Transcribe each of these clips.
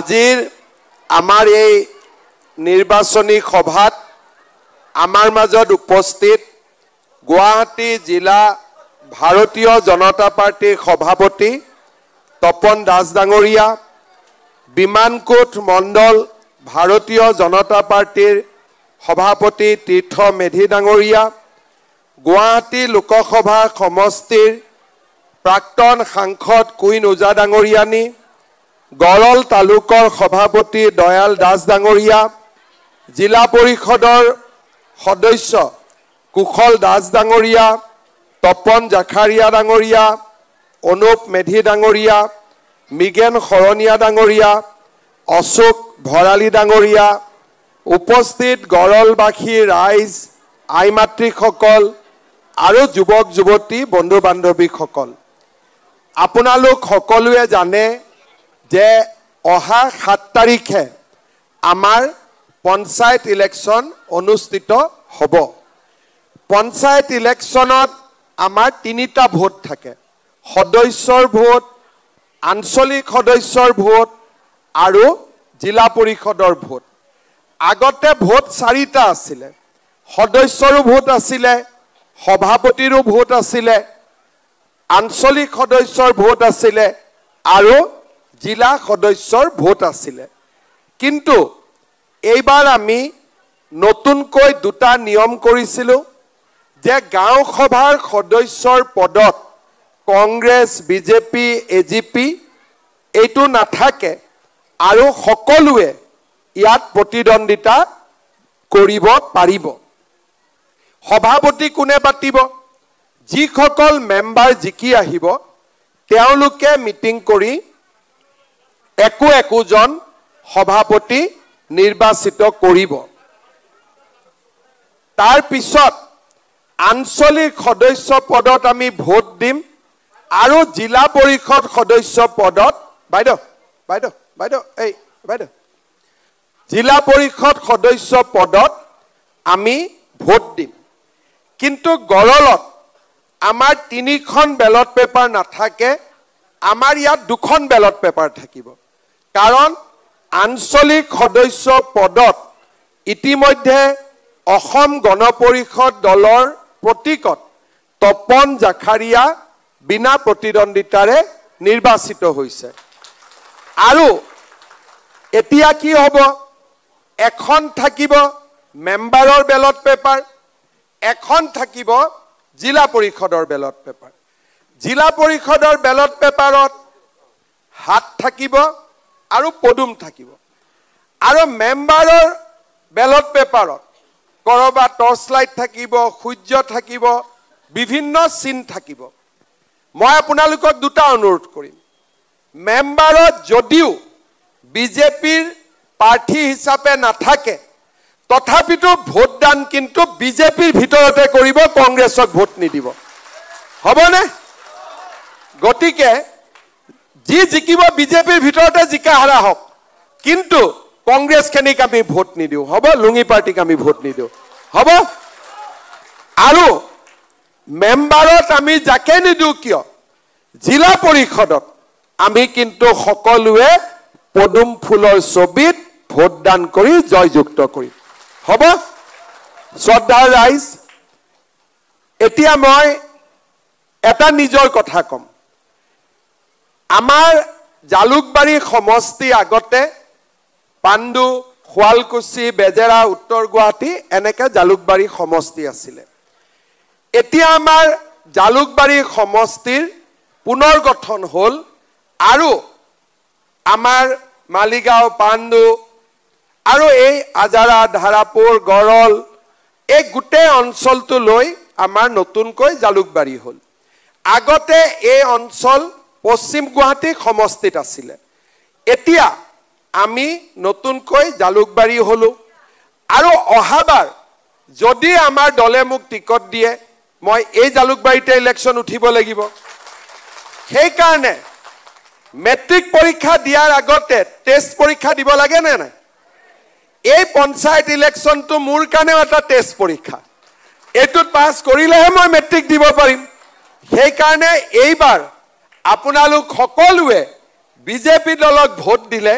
আজিৰ আমাৰ এই নিৰ্বাচনী সভাত আমাৰ মাজত উপস্থিত গুৱাহাটী জিলা ভাৰতীয় জনতা পাৰ্টিৰ সভাপতি তপন দাস ডাঙৰীয়া, বিমানকোট মণ্ডল ভাৰতীয় জনতা পাৰ্টিৰ সভাপতি তীৰ্থ মেধি ডাঙৰীয়া, গুৱাহাটী লোকসভা সমষ্টিৰ প্ৰাক্তন সাংসদ কুইন ওজা ডাঙৰীয়ানী, গড়ল তালুকৰ সভাপতি দয়াল দাস ডাঙৰীয়া, জিলা পৰিষদৰ সদস্য কুশল দাস ডাঙৰীয়া, তপন জাখাৰীয়া ডাঙৰীয়া, অনুপ মেধি ডাঙৰীয়া, মিগেন শৰণীয়া ডাঙৰীয়া, অশোক ভৰালী ডাঙৰীয়া, উপস্থিত গড়লবাসী ৰাইজ, আই মাতৃসকল আৰু যুৱক যুৱতী বন্ধু বান্ধৱীসকল, আপোনালোক সকলোৱে জানে যে অহা 7 তাৰিখে আমাৰ পঞ্চায়ত ইলেকশ্যন অনুষ্ঠিত হ'ব। পঞ্চায়ত ইলেকশ্যনত আমাৰ 3টা ভোট থাকে, সদস্যৰ ভোট, আঞ্চলিক সদস্যৰ ভোট আৰু জিলা পৰিষদৰ ভোট। আগতে ভোট 4টা আছিলে, সদস্যৰো ভোট আছিলে, সভাপতিৰো ভোট আছিলে, আঞ্চলিক সদস্যৰ ভোট আছিলে আৰু জিলা সদস্যৰ ভোট আছিলে। কিন্তু এইবাৰ আমি নতুনকৈ 2টা নিয়ম কৰিছিলোঁ যে গাঁও সভাৰ সদস্যৰ পদত কংগ্ৰেছ, বিজেপি, এজিপি এইটো নাথাকে আৰু সকলোৱে ইয়াত প্ৰতিদ্বন্দ্বিতা কৰিব পাৰিব। সভাপতি কোনে পাতিব? যিসকল মেম্বাৰ জিকি আহিব তেওঁলোকে মিটিং কৰি একোজন সভাপতি নিৰ্বাচিত কৰিব। তাৰ পিছত আঞ্চলিক সদস্য পদত আমি ভোট দিম আৰু জিলা পৰিষদ সদস্য পদত জিলা পৰিষদ সদস্য পদত আমি ভোট দিম। কিন্তু গড়লত আমাৰ 3খন বেলট পেপাৰ নাথাকে, আমাৰ ইয়াত 2খন বেলট পেপাৰ থাকিব। কাৰণ আঞ্চলিক সদস্য পদত ইতিমধ্যে অসম গণ পৰিষদ দলৰ প্ৰতীকত তপন জাখাৰীয়া বিনা প্ৰতিদ্বন্দ্বিতাৰে নিৰ্বাচিত হৈছে। আৰু এতিয়া কি হ'ব? এখন থাকিব মেম্বাৰৰ বেলট পেপাৰ, এখন থাকিব জিলা পৰিষদৰ বেলট পেপাৰ। জিলা পৰিষদৰ বেলট পেপাৰত হাত থাকিব আৰু পদুম থাকিব, আৰু মেম্বাৰৰ বেলট পেপাৰত কৰবাত টৰ্চ লাইট থাকিব, সূৰ্য থাকিব, বিভিন্ন চিন থাকিব। মই আপোনালোকক 2টা অনুৰোধ কৰিম। মেম্বাৰত যদিও বিজেপিৰ প্ৰাৰ্থী হিচাপে নাথাকে তথাপিতো ভোটদান কিন্তু বিজেপিৰ ভিতৰতে কৰিব, কংগ্ৰেছক ভোট নিদিব। হ'বনে? গতিকে যি জিকিব বিজেপিৰ ভিতৰতে জিকা হাৰা হওক, কিন্তু কংগ্ৰেছখিনিক আমি ভোট নিদিওঁ। হ'ব? লুঙি পাৰ্টিক আমি ভোট নিদিওঁ। হ'ব? আৰু মেম্বাৰত আমি যাকে নিদিওঁ কিয়, জিলা পৰিষদত আমি কিন্তু সকলোৱে পদুম ফুলৰ ছবিত ভোটদান কৰি জয়যুক্ত কৰিম। হ'ব? শ্ৰদ্ধাৰ ৰাইজ, এতিয়া মই এটা নিজৰ কথা ক'ম। আমাৰ জালুকবাৰী সমষ্টি আগতে পাণ্ডু, শুৱালকুছি, বেজেৰা, উত্তৰ গুৱাহাটী এনেকৈ জালুকবাৰী সমষ্টি আছিলে। এতিয়া আমাৰ জালুকবাৰী সমষ্টিৰ পুনৰ গঠন হ'ল আৰু আমাৰ মালিগাঁও, পাণ্ডু আৰু এই আজাৰা, ধাৰাপুৰ, গড়ল এই গোটেই অঞ্চলটো লৈ আমাৰ নতুনকৈ জালুকবাৰী হ'ল। আগতে এই অঞ্চল পশ্চিম গুৱাহাটী সমষ্টিত আছিলে। এতিয়া আমি নতুনকৈ জালুকবাৰী হ'লো। আৰু অহাবাৰ যদি আমাৰ দলে মোক টিকট দিয়ে মই এই জালুকবাৰীতে ইলেকশ্যন উঠিব লাগিব। সেইকাৰণে মেট্ৰিক পৰীক্ষা দিয়াৰ আগতে টেষ্ট পৰীক্ষা দিব লাগে নে নাই? এই পঞ্চায়ত ইলেকশ্যনটো মোৰ কাৰণেও এটা টেষ্ট পৰীক্ষা। এইটোত পাছ কৰিলেহে মই মেট্ৰিক দিব পাৰিম। সেইকাৰণে এইবাৰ আপোনালোক সকলোৱে বিজেপি দলক ভোট দিলে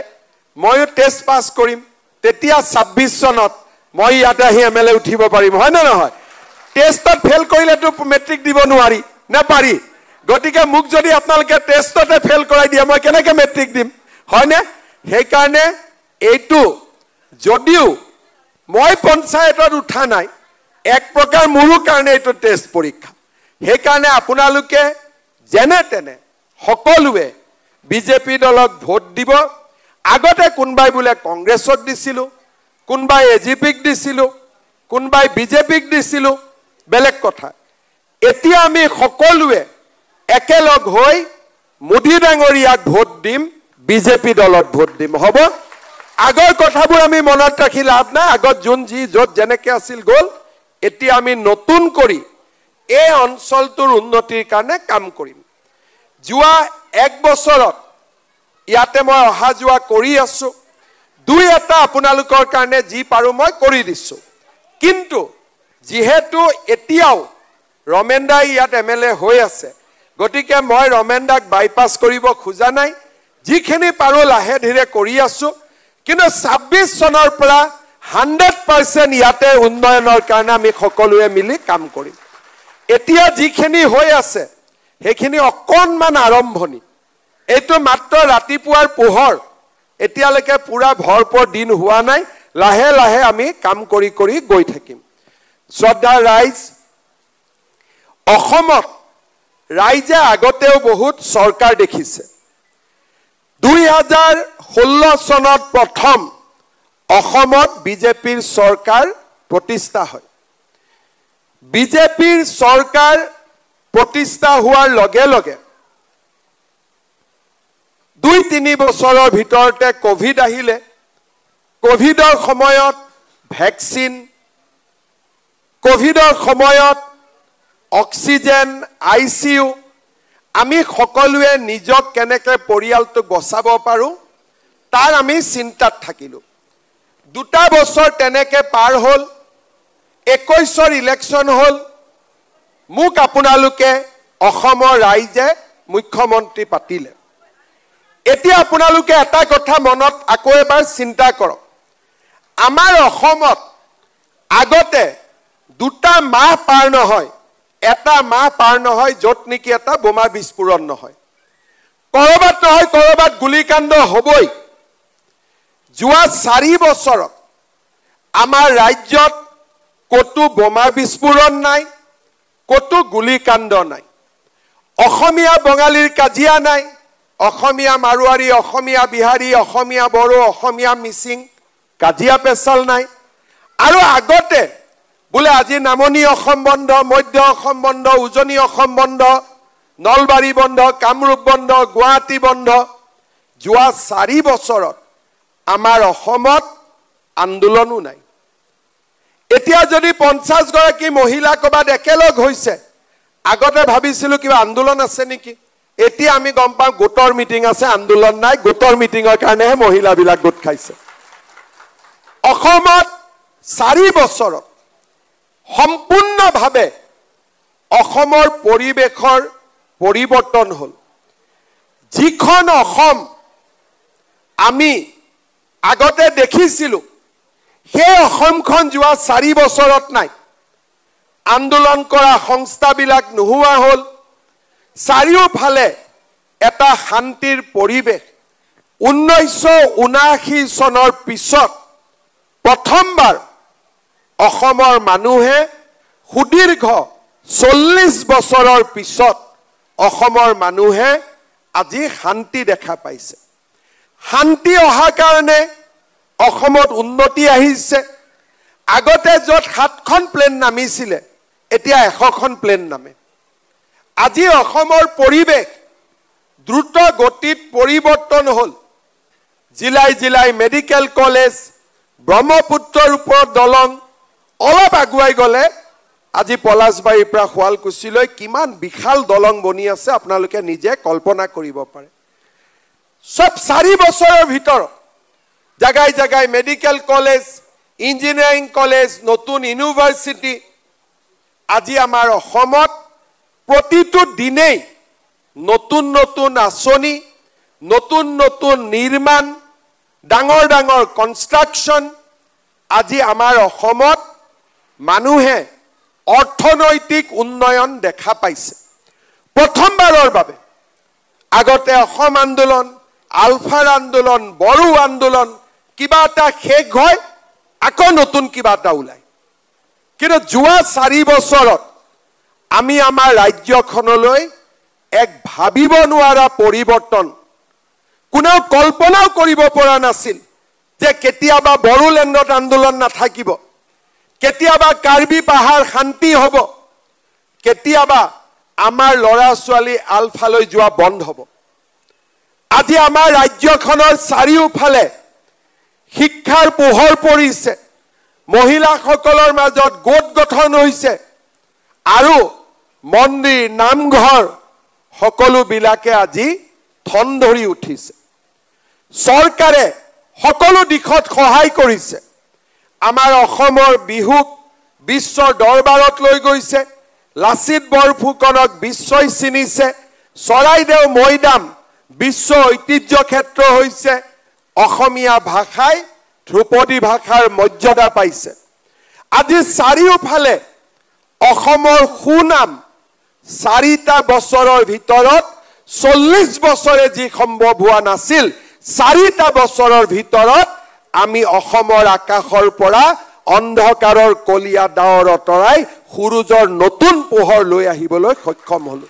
ময়ো টেষ্ট পাছ কৰিম, তেতিয়া 26 চনত মই ইয়াতে আহি MLA উঠিব পাৰিম, হয় নে নহয়? টেষ্টত ফেল কৰিলেতো মেট্ৰিক দিব নোৱাৰি নে পাৰি? গতিকে মোক যদি আপোনালোকে টেষ্টতে ফেল কৰাই দিয়ে মই কেনেকৈ মেট্ৰিক দিম, হয়নে? সেইকাৰণে এইটো যদিও মই পঞ্চায়তত উঠা নাই, এক প্ৰকাৰ মোৰো কাৰণে এইটো টেষ্ট পৰীক্ষা। সেইকাৰণে আপোনালোকে যেনে তেনে সকলোৱে বিজেপি দলক ভোট দিব। আগতে কোনবাই বোলে কংগ্ৰেছক দিছিলোঁ, কোনবাই AGPক দিছিলোঁ, কোনবাই বিজেপিক দিছিলোঁ, বেলেগ কথা। এতিয়া আমি সকলোৱে একেলগ হৈ মোদী ডাঙৰীয়াক ভোট দিম, বিজেপি দলত ভোট দিম, হ'ব? আগৰ কথাবোৰ আমি মনত ৰাখি লাভ নাই। আগত যোন যি য'ত যেনেকৈ আছিল গ'ল। এতিয়া আমি নতুন কৰি এই অঞ্চলটোৰ উন্নতিৰ কাৰণে কাম কৰিম। যোৱা 1 বছৰত ইয়াতে মই অহা যোৱা কৰি আছোঁ, 2-এটা আপোনালোকৰ কাৰণে যি পাৰোঁ মই কৰি দিছোঁ। কিন্তু যিহেতু এতিয়াও ৰমেন দাই ইয়াত MLA হৈ আছে, গতিকে মই ৰমেন দাক বাইপাছ কৰিব খোজা নাই। যিখিনি পাৰোঁ লাহে ধীৰে কৰি আছোঁ, কিন্তু 26 চনৰ পৰা 100% ইয়াতে উন্নয়নৰ কাৰণে আমি সকলোৱে মিলি কাম কৰিম। এতিয়া যিখিনি হৈ আছে সেইখিনি অকণমান আৰম্ভণি। এইটো মাত্ৰ ৰাতিপুৱাৰ পোহৰ, এতিয়ালৈকে পুৰা ভৰপূৰ দিন হোৱা নাই। লাহে লাহে আমি কাম কৰি কৰি গৈ থাকিম। শ্ৰদ্ধা ৰাইজ, অসমত ৰাইজে আগতেও বহুত চৰকাৰ দেখিছে। 2016 চনত প্ৰথম অসমত বিজেপিৰ চৰকাৰ প্ৰতিষ্ঠা হয়। বিজেপিৰ চৰকাৰ প্ৰতিষ্ঠা হোৱাৰ লগে লগে 2-3 বছৰৰ ভিতৰতে কোভিড আহিলে। কোভিডৰ সময়ত ভেকচিন, কোভিডৰ সময়ত অক্সিজেন, ICU, আমি সকলোৱে নিজক কেনেকৈ পৰিয়ালটোক বচাব পাৰোঁ তাৰ আমি চিন্তাত থাকিলোঁ। 2টা বছৰ তেনেকৈ পাৰ হ'ল। 21ৰ ইলেকশ্যন হ'ল। মোক আপোনালোকে অসমৰ ৰাইজে মুখ্যমন্ত্ৰী পাতিলে। এতিয়া আপোনালোকে এটা কথা মনত আকৌ এবাৰ চিন্তা কৰক। আমাৰ অসমত আগতে 2টা মাহ পাৰ নহয়, 1টা মাহ পাৰ নহয় য'ত নেকি এটা বোমা বিস্ফোৰণ নহয়। ক'ৰবাত নহয় ক'ৰবাত গুলীকাণ্ড হ'বই। যোৱা 4 বছৰত আমাৰ ৰাজ্যত ক'তো বোমা বিস্ফোৰণ নাই, ক'তো গুলীকাণ্ড নাই। অসমীয়া বঙালীৰ কাজিয়া নাই, অসমীয়া মাৰোৱাৰী, অসমীয়া বিহাৰী, অসমীয়া বড়ো, অসমীয়া মিচিং কাজিয়া পেচাল নাই। আৰু আগতে বোলে আজি নামনি অসম বন্ধ, মধ্য অসম বন্ধ, উজনি অসম বন্ধ, নলবাৰী বন্ধ, কামৰূপ বন্ধ, গুৱাহাটী বন্ধ। যোৱা 4 বছৰত আমাৰ অসমত আন্দোলনো নাই। এতিয়া যদি 50 গৰাকী মহিলা ক'ৰবাত একেলগ হৈছে, আগতে ভাবিছিলোঁ কিবা আন্দোলন আছে নেকি, এতিয়া আমি গম পাওঁ গোটৰ মিটিং আছে, আন্দোলন নাই। গোটৰ মিটিঙৰ কাৰণেহে মহিলাবিলাক গোট খাইছে। অসমত 4 বছৰত সম্পূৰ্ণভাৱে অসমৰ পৰিৱেশৰ পৰিৱৰ্তন হ'ল। যিখন অসম আমি আগতে দেখিছিলোঁ সেই অসমখন যোৱা 4 বছৰত নাই। আন্দোলন কৰা সংস্থাবিলাক নোহোৱা হ'ল। চাৰিওফালে এটা শান্তিৰ পৰিৱেশ। 1979 চনৰ পিছত প্ৰথমবাৰ অসমৰ মানুহে সুদীৰ্ঘ 40 বছৰৰ পিছত অসমৰ মানুহে আজি শান্তি দেখা পাইছে। শান্তি অহাৰ কাৰণে অসমত উন্নতি আহিছে। আগতে য'ত 7খন প্লেন নামিছিলে এতিয়া 100খন প্লেন নামে। আজি অসমৰ পৰিৱেশ দ্ৰুত গতিত পৰিৱৰ্তন হ'ল। জিলাই জিলাই মেডিকেল কলেজ, ব্ৰহ্মপুত্ৰৰ ওপৰত দলং, অলপ আগুৱাই গ'লে আজি পলাশবাৰীৰ পৰা শুৱালকুছিলৈ কিমান বিশাল দলং বনি আছে আপোনালোকে নিজে কল্পনা কৰিব পাৰে। সব 4 বছৰৰ ভিতৰত জাগাই জাগাই মেডিকেল কলেজ, ইঞ্জিনিয়াৰিং কলেজ, নতুন ইউনিভাৰ্চিটি। আজি আমাৰ অসমত প্ৰতিটো দিনেই নতুন নতুন আঁচনি, নতুন নতুন নিৰ্মাণ, ডাঙৰ ডাঙৰ কনষ্ট্ৰাকশ্যন আজি আমাৰ অসমত মানুহে অৰ্থনৈতিক উন্নয়ন দেখা পাইছে প্ৰথমবাৰৰ বাবে আগতে অসম আন্দোলন আলফাৰ আন্দোলন বড়ো আন্দোলন কিবা এটা শেষ হয় আকৌ নতুন কিবা এটা ওলায় কিন্তু যোৱা 4 বছৰত আমি আমাৰ ৰাজ্যখনলৈ এক ভাবিব নোৱাৰা পৰিৱৰ্তন কোনেও কল্পনাও কৰিব পৰা নাছিল যে কেতিয়াবা বড়োলেণ্ডত আন্দোলন নাথাকিব কেতিয়াবা কাৰ্বি পাহাৰ শান্তি হ'ব কেতিয়াবা আমাৰ ল'ৰা ছোৱালী আলফালৈ যোৱা বন্ধ হ'ব আজি আমাৰ ৰাজ্যখনৰ চাৰিওফালে শিক্ষাৰ পোহৰ পৰিছে মহিলাসকলৰ মাজত গোট গঠন হৈছে আৰু মন্দিৰ নামঘৰ সকলোবিলাকে আজি থন ধৰি উঠিছে চৰকাৰে সকলো দিশত সহায় কৰিছে আমাৰ অসমৰ বিহুক বিশ্বৰ দৰবাৰত লৈ গৈছে লাচিত বৰফুকনক বিশ্বই চিনিছে চৰাইদেউ মৈদাম বিশ্ব ঐতিহ্য ক্ষেত্ৰ হৈছে অসমীয়া ভাষাই ধ্ৰুপদী ভাষাৰ মৰ্যাদা পাইছে আজি চাৰিওফালে অসমৰ সুনাম 4টা বছৰৰ ভিতৰত 40 বছৰে যি সম্ভৱ হোৱা নাছিল 4টা বছৰৰ ভিতৰত আমি অসমৰ আকাশৰ পৰা অন্ধকাৰৰ কলিয়া ডাৱৰ অতৰাই সূৰুজৰ নতুন পোহৰ লৈ আহিবলৈ সক্ষম হলো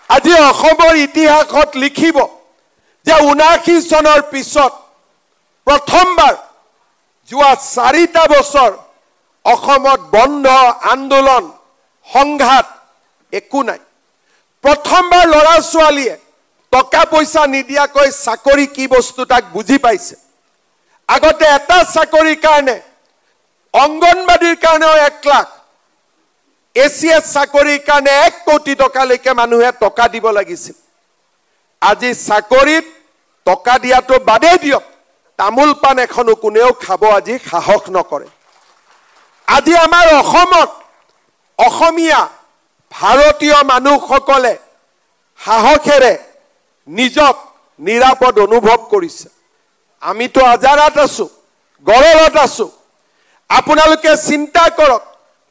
আজি অসমৰ ইতিহাসত লিখিব যে 79 চনৰ পিছত প্ৰথমবাৰ যোৱা 4টা বছৰ অসমত বন্ধ আন্দোলন সংঘাত একো নাই প্ৰথমবাৰ ল'ৰা ছোৱালীয়ে টকা পইচা নিদিয়াকৈ চাকৰি কি বস্তু তাক বুজি পাইছে আগতে এটা চাকৰিৰ কাৰণে অংগনবাদীৰ কাৰণেও 1 লাখ এছিএছ চাকৰিৰ কাৰণে 1 কোটি টকালৈকে মানুহে টকা দিব লাগিছিল আজি চাকৰিত টকা দিয়াটো বাদে দিয়ক তামোল পান এখনো কোনেও খাব আজি সাহস নকৰে আজি আমাৰ অসমত অসমীয়া ভাৰতীয় মানুহসকলে সাহসেৰে নিজক নিৰাপদ অনুভৱ কৰিছে আমিতো আজাৰাত আছো গড়লত আছো আপোনালোকে চিন্তা কৰক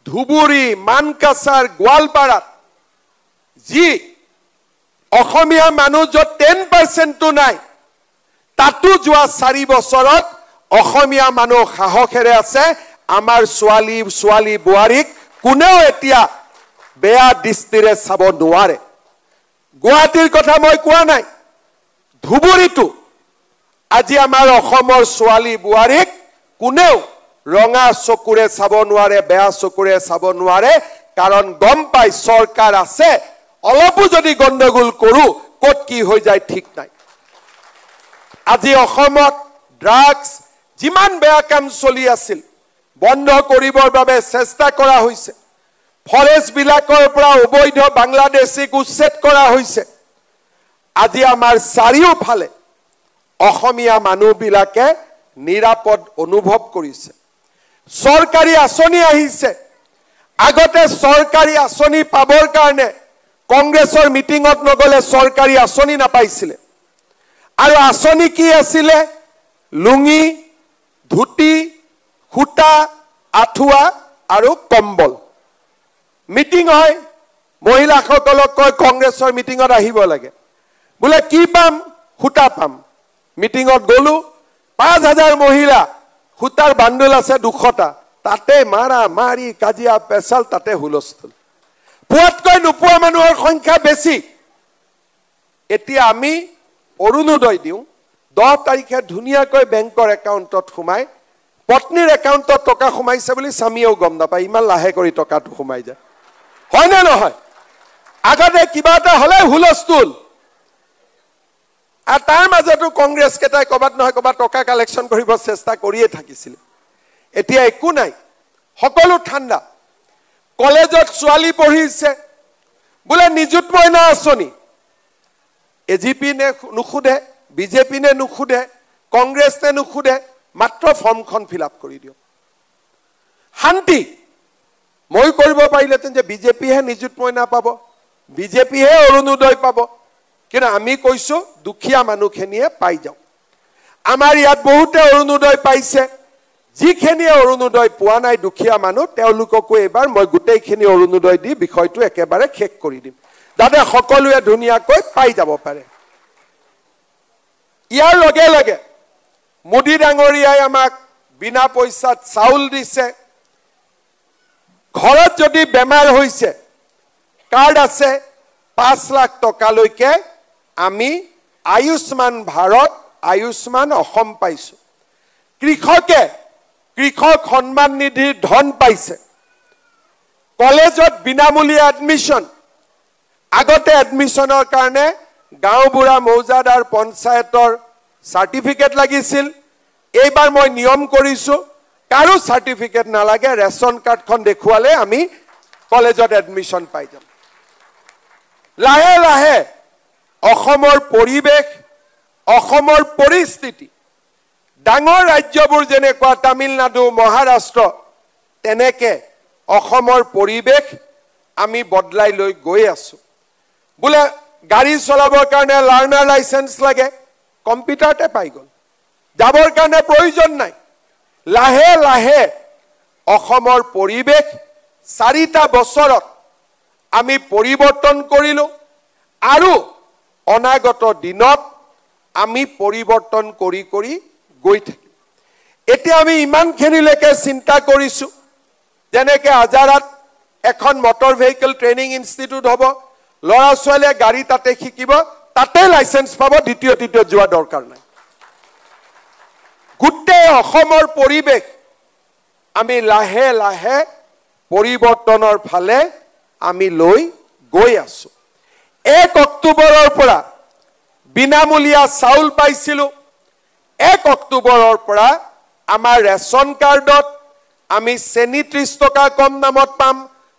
ধুবুৰী মানকাছাৰ গোৱালপাৰাত যি অসমীয়া মানুহ য'ত 10% নাই তাতো যোৱা 4 বছৰত অসমীয়া মানুহ সাহসেৰে আছে আমাৰ ছোৱালী বোৱাৰীক কোনেও এতিয়া বেয়া দৃষ্টিৰে চাব নোৱাৰে গুৱাহাটীৰ কথা মই কোৱা নাই ধুবুৰীটো আজি আমাৰ অসমৰ ছোৱালী বোৱাৰীক কোনেও ৰঙা চকুৰে চাব নোৱাৰে বেয়া চকুৰে চাব নোৱাৰে কাৰণ গম পাই চৰকাৰ আছে অলপো যদি গণ্ডগোল কৰো ক'ত কি হৈ যায় ঠিক নাই আজি অসমত ড্ৰাগছ যিমান বেয়া কাম চলি আছিল বন্ধ কৰিবৰ বাবে চেষ্টা কৰা হৈছে ফৰেষ্ট বিলাকৰ পৰা অবৈধ বাংলাদেশীক উচ্ছেদ কৰা হৈছে আজি আমাৰ চাৰিওফালে অসমীয়া মানুহবিলাকে নিৰাপদ অনুভৱ কৰিছে চৰকাৰী আঁচনি আহিছে আগতে চৰকাৰী আঁচনি পাবৰ কাৰণে কংগ্ৰেছৰ মিটিঙত নগলে চৰকাৰী আঁচনি নাপাইছিলে আৰু আঁচনি কি আছিলে লুঙি ধুতি খুটা আঠুৱা আৰু কম্বল মিটিং হয় মহিলাসকলক কয় কংগ্ৰেছৰ মিটিঙত আহিব লাগে বোলে কি পাম খুটা পাম মিটিঙত গলো 5000 মহিলা খুটাৰ বান্ডল আছে 200টা তাতে মাৰা মাৰি কাজিয়া পেছাল তাতে হুলস্থুল পুৱাতকৈ নোপোৱা মানুহৰ সংখ্যা বেছি এতিয়া আমি অৰুণোদয় দিওঁ 10 তাৰিখে ধুনীয়াকৈ বেংকৰ একাউণ্টত সোমাই পত্নীৰ একাউণ্টত টকা সোমাইছে বুলি স্বামীয়েও গম নাপায় ইমান লাহে কৰি টকাটো সোমাই যায় হয় না নহয় আগতে কিবা এটা হলে হুলস্থুল আর তার মাজতো কংগ্রেস কেটাই কবাত নহয় কবাত টকা কালেকশন কৰিব চেষ্টা কৰিয়ে থাকিছিল এতিয়া একো নাই সকলো ঠাণ্ডা কলেজত ছোৱালী পঢ়িছে বোলে নিযুত মইনা আঁচনি এজিপি নে নুখুদে বিজেপি নে নুখুদে কংগ্ৰেছ নে নুখুদে মাত্ৰ ফৰ্মখন ফিল আপ কৰি দিও শান্তি মই কৰিব পাৰিলেতেন যে বিজেপি হে নিযুত মইনা পাব বিজেপি হে অৰুণোদয় পাব কিন্তু আমি কৈছো দুখীয়া মানুহখিনিয়ে পাই যাও আমাৰ ইয়াত বহুতে অৰুণোদয় পাইছে যিখিনি অৰুণোদয় পোৱা নাই দুখীয়া মানুহ তেওঁলোককো এবাৰ মই গোটেইখিনি অৰুণোদয় দি বিষয়টো একেবাৰে শেষ কৰি দিম যাতে সকলোৱে ধুনীয়াকৈ পাই যাব পাৰে ইয়াৰ লগে লগে মোদী ডাঙৰীয়াই আমাক বিনা পইচাত চাউল দিছে ঘৰত যদি বেমাৰ হৈছে কাৰ্ড আছে 5 লাখ টকালৈকে আমি আয়ুষ্মান ভাৰত আয়ুষ্মান অসম পাইছো কৃষক সন্মান নিধিৰ ধন পাইছে কলেজত বিনামূলীয়া এডমিশন আগতে এডমিশনৰ কাৰণে গাঁওবুঢ়া মৌজাদাৰ পঞ্চায়তৰ সাৰ্টিফিকেট লাগিছিল এইবাৰ মই নিয়ম কৰিছো কাৰো সাৰ্টিফিকেট নালাগে ৰেশন কাৰ্ডখন দেখুৱালে আমি কলেজত এডমিশন পাই যাম লাহে লাহে অসমৰ পৰিবেশ অসমৰ পৰিস্থিতি ডাঙৰ ৰাজ্যবোৰ যেনেকুৱা তামিলনাডু মহাৰাষ্ট্ৰ তেনেকে অসমৰ পৰিবেশ আমি বদলাই লৈ গৈ আছো বুলে গাড়ী চলাবৰ কাৰণে লাৰ্নাৰ লাইসেন্স লাগে কম্পিউটাৰতে পাই গল যাবৰ কাৰণে প্ৰয়োজন নাই লাহে লাহে অসমৰ পৰিবেশ 4টা বছৰত আমি পৰিৱৰ্তন কৰিলো আৰু অনাগত দিনত আমি পৰিৱৰ্তন কৰি গৈ থাকিম এতিয়া আমি ইমানখিনিলৈকে চিন্তা কৰিছো যেনেকে আজাৰাত এখন মটৰ ভেহিকল ট্ৰেইনিং ইনষ্টিটিউট হ'ব লৰা ছোৱালীয়ে গাড়ী তাতে শিকিব তাতে লাইসেন্স পাব দ্বিতীয় যোৱা দৰকাৰ নাই গোটেই অসমৰ পৰিবেশ আমি লাহে লাহে পৰিৱৰ্তনৰ ফালে আমি লৈ গৈ আছো 1 অক্টোবৰৰ পৰা বিনামূলীয়া চাউল পাইছিলো 1 অক্টোবৰৰ পৰা আমাৰ ৰেশন কাৰ্ডত আমি চেনি 30 টকা কম দামত পাম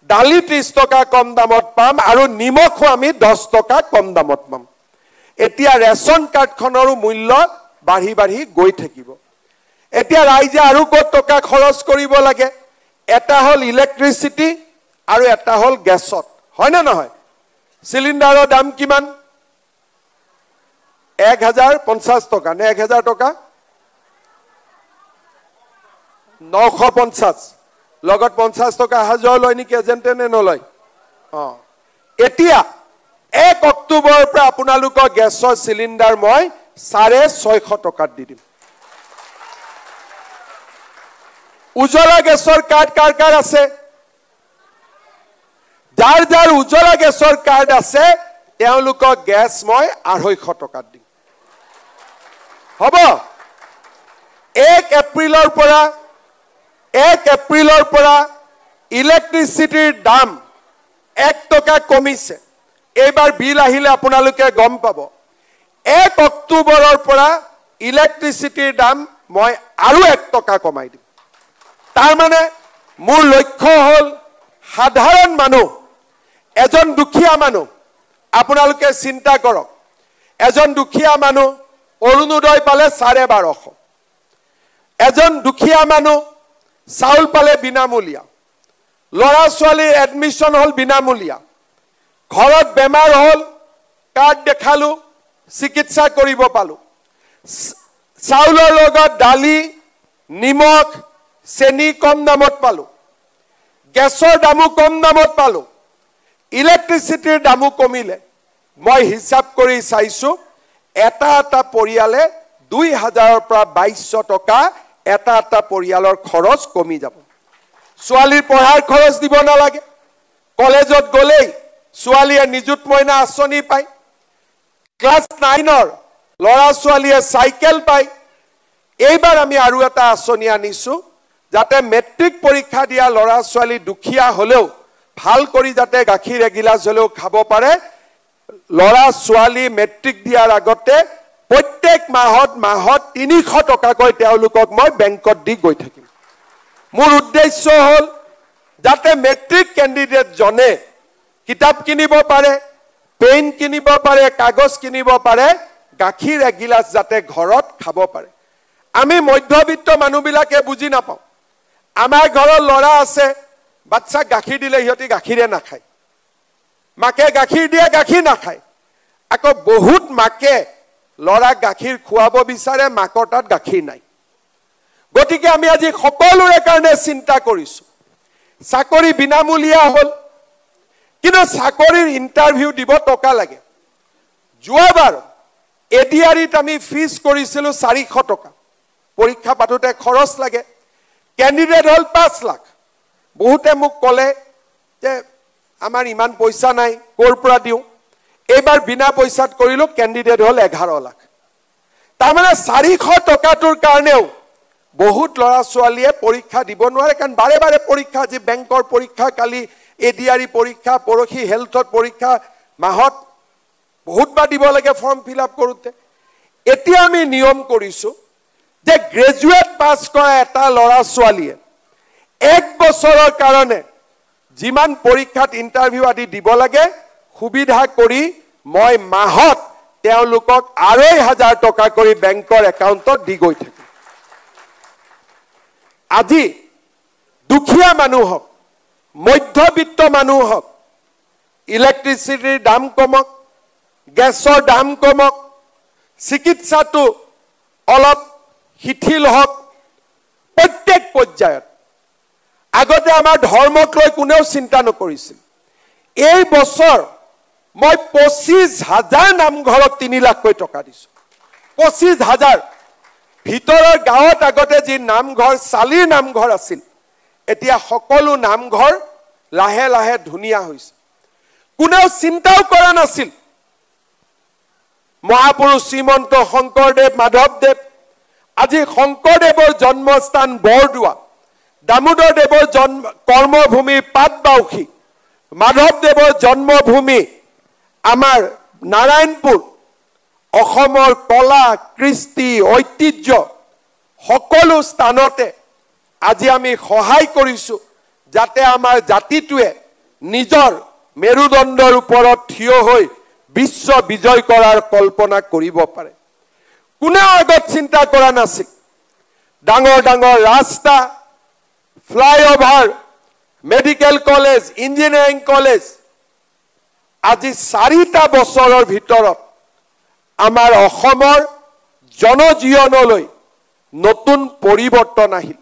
দালি 30 টকা কম দামত পাম আৰু নিমখো আমি 10 টকা কম দামত পাম এতিয়া ৰেশন কাৰ্ডখনৰ মূল্য বাঢ়ি গৈ থাকিব এতিয়া ৰাইজে আৰু কত টকা খৰচ কৰিব লাগে এটা হল ইলেক্ট্ৰিচিটি আৰু এটা হল গেছত হয় না নহয় সিলিন্ডাৰৰ দাম কিমান 1050 টকা নে 1000 টকা 950 লগত 50 টকা হাজাৰ লয় নেকি এজেন্টে নে নলয় এতিয়া 1 অক্টোবৰৰ পৰা আপোনালোকৰ গেছৰ সিলিন্ডাৰ মই 650 টকাত দি দিম উজ্জ্বলা গেছৰ কাৰ্ড কাৰ আছে যাৰ উজ্জ্বলা গেছৰ কাৰ্ড আছে তেওঁলোকৰ গেছ মই 250 টকাত দিম হ'ব 1 এপ্ৰিলৰ পৰা ইলেক্ট্ৰিচিটিৰ দাম 1 টকা কমিছে এইবাৰ বিল আহিলে আপোনালোকে গম পাব 1 অক্টোবৰৰ পৰা ইলেক্ট্ৰিচিটিৰ দাম মই আৰু 1 টকা কমাই দিম তাৰ মানে মোৰ লক্ষ্য হল সাধাৰণ মানুহ এজন দুখীয়া মানুহ আপোনালোকে চিন্তা কৰক এজন দুখীয়া মানুহ অৰুণোদয় পালে 1250 এজন দুখীয়া মানুহ চাউল পালে বিনামূলীয়া লৰা ছোৱালীৰ এডমিশন হল বিনামূলীয়া ঘৰত বেমাৰ হল কাৰ্ড দেখালো চিকিৎসা কৰিব পালো চাউলৰ লগত দালি নিমখ চেনি কম দামত পালো গেছৰ দামো কম দামত পালো ইলেক্ট্ৰিচিটিৰ দামো কমিলে মই হিসাব কৰি চাইছো এটা পৰিয়ালে 2000ৰ পৰা 2200 টকা এটা পৰিয়ালৰ খৰচ কমি যাব ছোৱালীৰ পঢ়াৰ খৰচ দিব নালাগে কলেজত গলেই ছোৱালীয়ে নিযুত মইনা আঁচনি পায় ক্লাস 9ৰ লৰা ছোৱালীয়ে সাইকেল পায় এইবাৰ আমি আৰু এটা আঁচনি আনিছো যাতে মেট্ৰিক পৰীক্ষা দিয়া লৰা ছোৱালী দুখীয়া হলেও ভাল কৰি যাতে গাখীৰ এগিলাস হলেও খাব পাৰে লৰা ছোৱালী মেট্ৰিক দিয়াৰ আগতে প্ৰত্যেক মাহত 300 টকাকৈ তেওঁলোকক মই বেংকত দি গৈ থাকিম মোৰ উদ্দেশ্য হল যাতে মেট্ৰিক ক্যান্ডিডেট জনে কিতাপ কিনিব পাৰে পেন কিনিব পাৰে কাগজ কিনিব পাৰে গাখীৰ এগিলাস যাতে ঘৰত খাব পাৰে আমি মধ্যবিত্ত মানুহবিলাকে বুজি নাপাওঁ আমাৰ ঘৰৰ লৰা আছে বাচ্চা গাখীৰ দিলে হিয়তি গাখীৰে নাখায় মাকে গাখীৰ দিয়ে গাখীৰ নাখায় আকৌ বহুত মাকে ল'ৰাক গাখীৰ খুৱাব বিচাৰে, মাকৰ তাত গাখীৰ নাই। গতিকে আমি আজি সকলোৰে কাৰণে চিন্তা কৰিছোঁ। চাকৰি বিনামূলীয়া হ'ল, কিন্তু চাকৰিৰ ইণ্টাৰভিউ দিব টকা লাগে। যোৱাবাৰ এডিআৰিত আমি ফিজ কৰিছিলোঁ 400 টকা, পৰীক্ষা পাতোঁতে খৰচ লাগে। কেণ্ডিডেট হ'ল 5 লাখ। বহুতে মোক ক'লে যে আমাৰ ইমান পইচা নাই, ক'ৰ পৰা দিওঁ? এইবাৰ বিনা পইচাত কৰিলোঁ, কেণ্ডিডেট হ'ল 11 লাখ। তাৰমানে 400 টকাটোৰ কাৰণেও বহুত ল'ৰা ছোৱালীয়ে পৰীক্ষা দিব নোৱাৰে, কাৰণ বাৰে বাৰে পৰীক্ষা, আজি বেংকৰ পৰীক্ষা, কালি এডিআৰি পৰীক্ষা, পৰহি হেল্থত পৰীক্ষা, মাহত বহুতবাৰ দিব লাগে ফৰ্ম ফিল আপ কৰোঁতে। এতিয়া আমি নিয়ম কৰিছোঁ যে গ্ৰেজুৱেট পাছ কৰা এটা ল'ৰা ছোৱালীয়ে 1 বছৰৰ কাৰণে যিমান পৰীক্ষাত ইণ্টাৰভিউ আদি দিব লাগে, সুবিধা কৰি মই মাহত তেওঁলোকক 2,500 টকা কৰি বেংকৰ একাউণ্টত দি গৈ থাকিম। আজি দুখীয়া মানুহ হওক, মধ্যবিত্ত মানুহ হওক, ইলেক্ট্ৰিচিটিৰ দাম কমক, গেছৰ দাম কমক, চিকিৎসাটো অলপ শিথিল হওক, প্ৰত্যেক পৰ্যায়ত। আগতে আমাৰ ধৰ্মক লৈ কোনেও চিন্তা নকৰিছিল। এই বছৰ মই 25,000 নামঘৰক 3 লাখকৈ টকা দিছোঁ। 25,000 ভিতৰৰ গাঁৱত আগতে যি নামঘৰ, চালিৰ নামঘৰ আছিল, এতিয়া সকলো নামঘৰ লাহে লাহে ধুনীয়া হৈছে। কোনেও চিন্তাও কৰা নাছিল। মহাপুৰুষ শ্ৰীমন্ত শংকৰদেৱ, মাধৱদেৱ, আজি শংকৰদেৱৰ জন্মস্থান বৰদোৱা, দামোদৰ দেৱৰ কৰ্মভূমি পাটবাউসী, মাধৱদেৱৰ জন্মভূমি আমাৰ নাৰায়ণপুৰ, অসমৰ কলা, কৃষ্টি, ঐতিহ্য সকলো স্থানতে আজি আমি সহায় কৰিছোঁ, যাতে আমাৰ জাতিটোৱে নিজৰ মেৰুদণ্ডৰ ওপৰত থিয় হৈ বিশ্ব বিজয় কৰাৰ কল্পনা কৰিব পাৰে। কোনেও আগত চিন্তা কৰা নাছিল। ডাঙৰ ডাঙৰ ৰাস্তা, flyover, medical college, engineering college, আজি 4টা বছৰৰ ভিতৰত আমাৰ অসমৰ জনজীৱনলৈ নতুন পৰিৱৰ্তন আহিল।